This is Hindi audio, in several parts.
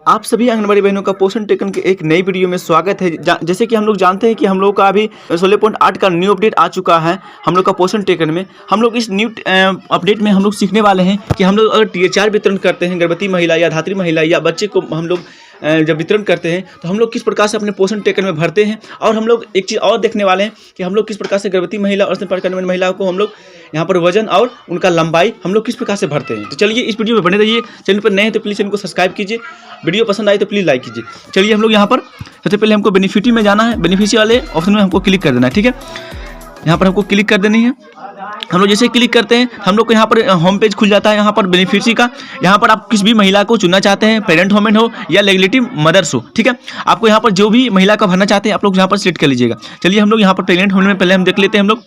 आप सभी आंगनबाड़ी बहनों का पोषण टेकन के एक नई वीडियो में स्वागत है। जैसे कि हम लोग जानते हैं कि हम लोग का अभी 16.8 का न्यू अपडेट आ चुका है। हम लोग का पोषण टेकन में हम लोग इस न्यू अपडेट में हम लोग सीखने वाले हैं कि हम लोग अगर THR वितरण करते हैं गर्भवती महिला या धात्री महिला या बच्चे को हम लोग जब वितरण करते हैं तो हम लोग किस प्रकार से अपने पोषण टेकन में भरते हैं। और हम लोग एक चीज़ और देखने वाले हैं कि हम लोग किस प्रकार से गर्भवती महिला और स्तनपान करने वाली महिलाओं को हम लोग यहाँ पर वजन और उनका लंबाई हम लोग किस प्रकार से भरते हैं। तो चलिए इस वीडियो में बने रहिए। चैनल पर नए हैं तो प्लीज़ चैनल को सब्सक्राइब कीजिए, वीडियो पसंद आए तो प्लीज़ लाइक कीजिए। चलिए हम लोग यहाँ पर सबसे पहले हमको बेनिफिट में जाना है। बेनिफिशियरी वाले ऑप्शन में हमको क्लिक कर देना है, ठीक है। यहाँ पर हमको क्लिक कर देनी है। हम लोग जैसे क्लिक करते हैं हम लोग को यहाँ पर होम पेज खुल जाता है। यहाँ पर बेनिफिशियरी का यहाँ पर आप किस भी महिला को चुनना चाहते हैं, पेरेंट वुमेन हो या लेजिटिमेट मदर्स हो, ठीक है। आपको यहाँ पर जो भी महिला का भरना चाहते हैं आप लोग यहाँ पर सिलेक्ट कर लीजिएगा। चलिए हम लोग यहाँ पर प्रेग्नेंट होने में पहले हम देख लेते हैं। हम लोग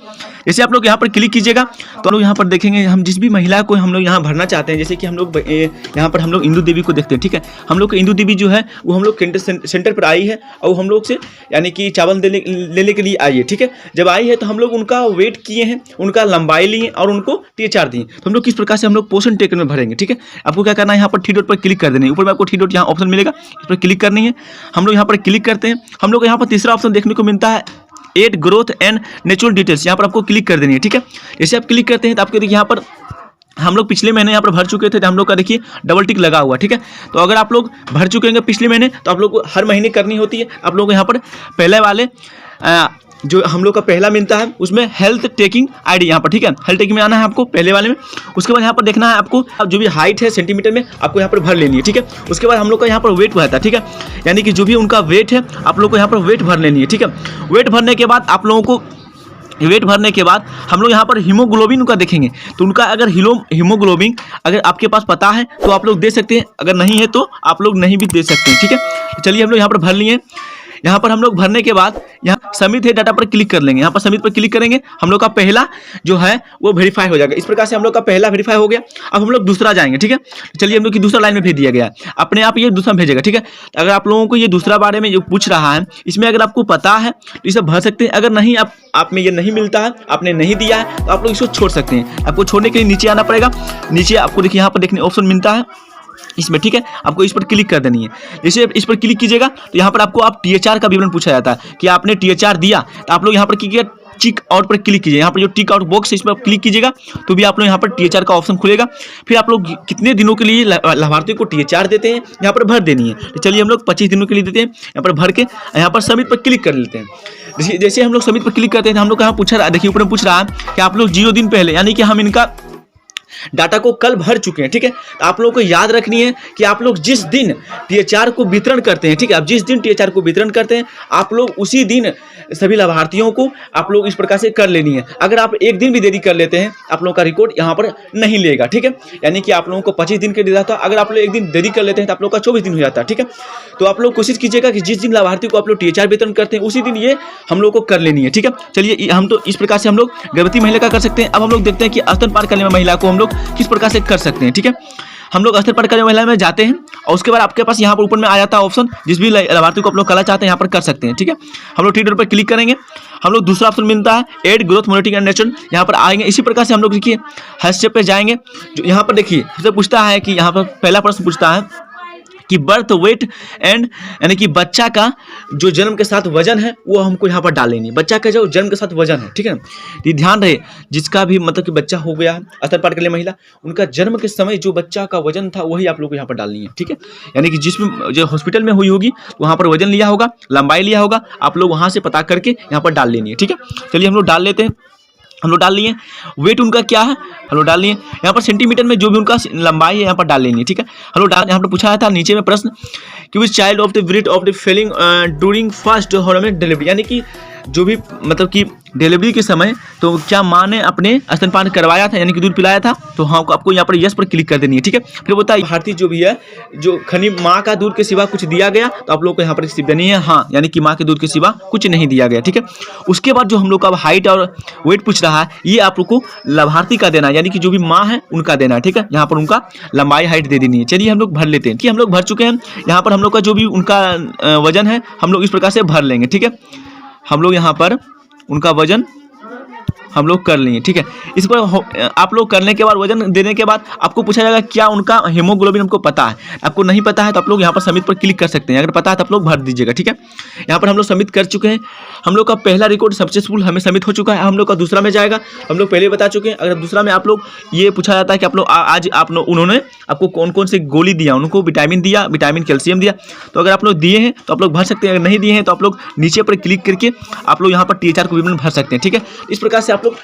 जैसे आप लोग यहाँ पर क्लिक कीजिएगा तो हम लोग यहाँ पर देखेंगे हम जिस भी महिला को हम लोग यहाँ भरना चाहते हैं। जैसे कि हम लोग यहाँ पर हम लोग इंदू देवी को देखते हैं, ठीक है। हम लोग इंदू देवी जो है वो हम लोग सेंटर पर आई है और हम लोग से यानी कि चावल लेने के लिए आई है, ठीक है। जब आई है तो हम लोग उनका वेट किए हैं, उनका लंबाई लिए और उनको THR दिए। तो हम लोग किस प्रकार से हम लोग पोषण टेकन में भरेंगे, ठीक है। आपको क्या करना है, यहाँ पर 3 डॉट पर क्लिक कर देना है। ऊपर में आपको 3 डॉट यहाँ ऑप्शन मिलेगा, इस पर क्लिक करनी है। हम लोग यहाँ पर क्लिक करते हैं। हम लोग यहाँ पर तीसरा ऑप्शन देखने को मिलता है ad growth and natural details. यहाँ पर आपको क्लिक कर देनी है, ठीक है। जैसे आप क्लिक करते हैं तो आपको देखिए यहाँ पर हम लोग पिछले महीने यहाँ पर भर चुके थे तो हम लोग का देखिए डबल टिक लगा हुआ, ठीक है। तो अगर आप लोग भर चुके हैं पिछले महीने तो आप लोग को हर महीने करनी होती है। आप लोग यहाँ पर पहले वाले जो हम लोग का पहला मिलता है उसमें हेल्थ टेकिंग आईडी यहाँ पर, ठीक है। हेल्थ टेकिंग में आना है आपको पहले वाले में। उसके बाद यहाँ पर देखना है आपको जो भी हाइट है सेंटीमीटर में आपको यहाँ पर भर लेनी है, ठीक है। उसके बाद हम लोग का यहाँ पर वेट रहता है, ठीक है। यानी कि जो भी उनका वेट है आप लोग को यहाँ पर वेट भर लेनी है, ठीक है। वेट भरने के बाद आप लोगों को वेट भरने के बाद हम लोग यहाँ पर हीमोग्लोबिन उनका देखेंगे। तो उनका अगर हीमोग्लोबिन अगर आपके पास पता है तो आप लोग दे सकते हैं, अगर नहीं है तो आप लोग नहीं भी दे सकते हैं, ठीक है। तो चलिए हम लोग यहाँ पर भर लिए। यहाँ पर हम लोग भरने के बाद यहाँ सबमिट है डाटा पर क्लिक कर लेंगे। यहाँ पर सबमिट पर क्लिक करेंगे हम लोग का पहला जो है वो वेरीफाई हो जाएगा। इस प्रकार से हम लोग का पहला वेरीफाई हो गया। अब हम लोग दूसरा जाएंगे, ठीक है। चलिए हम लोग की दूसरा लाइन में भेज दिया गया है, अपने आप ये दूसरा भेजेगा, ठीक है। अगर आप लोगों को ये दूसरा बारे में जो पूछ रहा है इसमें अगर आपको पता है तो इसे भर सकते हैं। अगर नहीं आप में ये नहीं मिलता है, आपने नहीं दिया है तो आप लोग इसको छोड़ सकते हैं। आपको छोड़ने के लिए नीचे आना पड़ेगा। नीचे आपको देखिए यहाँ पर देखने ऑप्शन मिलता है इसमें, ठीक है। आपको इस पर क्लिक कर देनी है। जैसे इस पर क्लिक कीजिएगा तो यहाँ पर आपको आप THR का विवरण पूछा जाता है कि आपने THR दिया तो आप लोग यहाँ पर कीजिए टिक आउट पर क्लिक कीजिए। यहाँ पर जो टिक आउट बॉक्स है इस पर आप क्लिक कीजिएगा तो भी आप लोग यहाँ पर THR का ऑप्शन खुलेगा। फिर आप लोग कितने दिनों के लिए लाभार्थी को THR देते हैं यहाँ पर भर देनी है। तो चलिए हम लोग 25 दिनों के लिए देते हैं। यहाँ पर भर के यहाँ पर सबमिट पर क्लिक कर लेते हैं। जैसे हम लोग सबमिट पर क्लिक करते हैं तो हम लोग यहाँ पूछा रहा, देखिए ऊपर में पूछ रहा है कि आप लोग 0 दिन पहले यानी कि हम इनका डाटा को कल भर चुके हैं, ठीक है। तो आप लोगों को याद रखनी है कि आप लोग जिस दिन THR को वितरण करते हैं, ठीक है, आप जिस दिन THR को वितरण करते हैं आप लोग उसी दिन सभी लाभार्थियों को आप लोग इस प्रकार से कर लेनी है। अगर आप एक दिन भी देरी कर लेते हैं आप लोगों का रिकॉर्ड यहाँ पर नहीं लेगा, ठीक है। यानी कि आप लोगों को 25 दिन के लिए था, अगर आप लोग एक दिन देरी कर लेते हैं तो आप लोग का 24 दिन हो जाता है, ठीक है। तो आप लोग कोशिश कीजिएगा कि जिस दिन लाभार्थी को आप लोग THR वितरण करते हैं उसी दिन ये हम लोग को कर लेनी है, ठीक है। चलिए हम तो इस प्रकार से हम लोग गर्भवती महिला का कर सकते हैं। अब हम लोग देखते हैं कि स्तनपान करने वाली महिला को हम लोग किस प्रकार से कर सकते हैं, ठीक है। हम लोग स्तनपान करने वाली महिला में जाते हैं और उसके बाद आपके पास यहाँ पर ऊपर में आ जाता है ऑप्शन जिस भी लाभार्थी को आप लोग करना चाहते हैं यहाँ पर कर सकते हैं, ठीक है। हम लोग 3 डॉट पर क्लिक करेंगे। हम लोग दूसरा ऑप्शन मिलता है ad growth monitoring and natural, यहाँ पर आएंगे। इसी प्रकार से हम लोग देखिए हर स्टेप पे जाएंगे। जो यहाँ पर देखिए सबसे पूछता है कि यहाँ पर पहला प्रश्न पूछता है कि बर्थ वेट एंड यानी कि बच्चा का जो जन्म के साथ वजन है वो हमको यहाँ पर डाल लेनी है। बच्चा का जो जन्म के साथ वजन है, ठीक है ना। ये ध्यान रहे जिसका भी मतलब कि बच्चा हो गया है स्तनपान के लिए महिला, उनका जन्म के समय जो बच्चा का वजन था वही आप लोग को यहाँ पर डालनी है, ठीक है। यानी कि जिसमें जो हॉस्पिटल में हुई होगी वहाँ पर वजन लिया होगा, लंबाई लिया होगा, आप लोग वहाँ से पता करके यहाँ पर डाल लेनी है, ठीक है। चलिए हम लोग डाल लेते हैं। हम लोग डाल लिए। वेट उनका क्या है हम लोग डाल लिए। यहाँ पर सेंटीमीटर में जो भी उनका लंबाई है यहाँ पर डाल लेनी है, ठीक है। हम लोग डाल यहाँ पर पूछा था नीचे में प्रश्न कि which child of the breed of the feeling during first hormone delivery, यानी कि जो भी मतलब कि डिलीवरी के समय तो क्या माँ ने अपने स्तनपान करवाया था यानी कि दूध पिलाया था। तो हाँ आपको यहाँ पर यस पर क्लिक कर देनी है, ठीक है। फिर बोलता है भारतीय जो भी है जो खनी माँ का दूध के सिवा कुछ दिया गया तो आप लोग को यहाँ पर सिर्फ देनी है हाँ, यानी कि माँ के दूध के सिवा कुछ नहीं दिया गया, ठीक है। उसके बाद जो हम लोग का हाइट और वेट पूछ रहा है ये आप लोग को लाभार्थी का देना है, यानी कि जो भी माँ है उनका देना है, ठीक है। यहाँ पर उनका लंबाई हाइट दे देनी है। चलिए हम लोग भर लेते हैं कि हम लोग भर चुके हैं। यहाँ पर हम लोग का जो भी उनका वजन है हम लोग इस प्रकार से भर लेंगे, ठीक है। हम लोग यहाँ पर उनका वजन हम लोग कर लेंगे, ठीक है। इस पर आप लोग करने के बाद वजन देने के बाद आपको पूछा जाएगा क्या उनका हीमोग्लोबिन हमको पता है। आपको नहीं पता है तो आप लोग यहाँ पर सबमिट पर क्लिक कर सकते हैं, अगर पता है तो आप लोग भर दीजिएगा, ठीक है। यहाँ पर हम लोग सबमिट कर चुके हैं। हम लोग का पहला रिकॉर्ड सक्सेसफुल हमें सबमिट हो चुका है। हम लोग का दूसरा में जाएगा, हम लोग पहले बता चुके हैं। अगर दूसरा में आप लोग ये पूछा जाता है कि आप लोग आज आप लोग उन्होंने आपको कौन कौन से गोली दिया, उनको विटामिन दिया, विटामिन कैल्शियम दिया, तो अगर आप लोग दिए हैं तो आप लोग भर सकते हैं। अगर नहीं दिए हैं तो आप लोग नीचे पर क्लिक करके आप लोग यहाँ पर THR को विवरण भर सकते हैं, ठीक है। इस प्रकार से आप लोग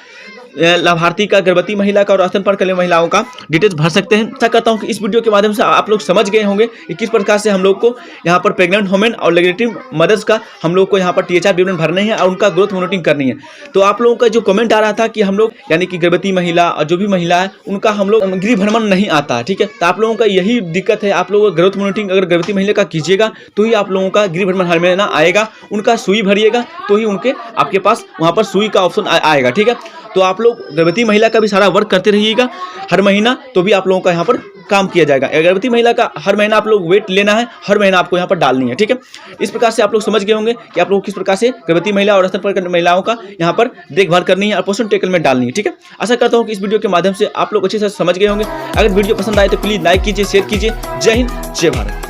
लाभार्थी का, गर्भवती महिला का और स्तनपान करने वाली महिलाओं का डिटेल्स भर सकते हैं। आशा करता हूं कि इस वीडियो के माध्यम से आप लोग समझ गए होंगे कि किस प्रकार से हम लोग को यहाँ पर प्रेग्नेंट वुमेन और लैक्टेटिंग मदर्स का हम लोग को यहाँ पर THR विवरण भरने हैं और उनका ग्रोथ मॉनिटरिंग करनी है। तो आप लोगों का जो कमेंट आ रहा था कि हम लोग यानी कि गर्भवती महिला और जो भी महिला है उनका हम लोग गृह भ्रमण नहीं आता है, ठीक है। तो आप लोगों का यही दिक्कत है। आप लोगों का ग्रोथ मॉनिटरिंग अगर गर्भवती महिला का कीजिएगा तो ही आप लोगों का गृह भ्रमण हर महीना आएगा। उनका सुई भरिएगा तो ही उनके आपके पास वहाँ पर सुई का ऑप्शन आएगा, ठीक है। तो आप लोग गर्भवती महिला का भी सारा वर्क करते रहिएगा हर महीना, तो भी आप लोगों का यहाँ पर काम किया जाएगा। गर्भवती महिला का हर महीना आप लोग वेट लेना है, हर महीना आपको यहाँ पर डालनी है, ठीक है। इस प्रकार से आप लोग समझ गए होंगे कि आप लोग किस प्रकार से गर्भवती महिला और स्तनपान करने महिलाओं का यहाँ पर देखभाल करनी है और पोषण टेकल में डालनी है, ठीक है। आशा करता हूँ कि इस वीडियो के माध्यम से आप लोग अच्छे से समझ गए होंगे। अगर वीडियो पसंद आए तो प्लीज़ लाइक कीजिए, शेयर कीजिए। जय हिंद, जय भारत।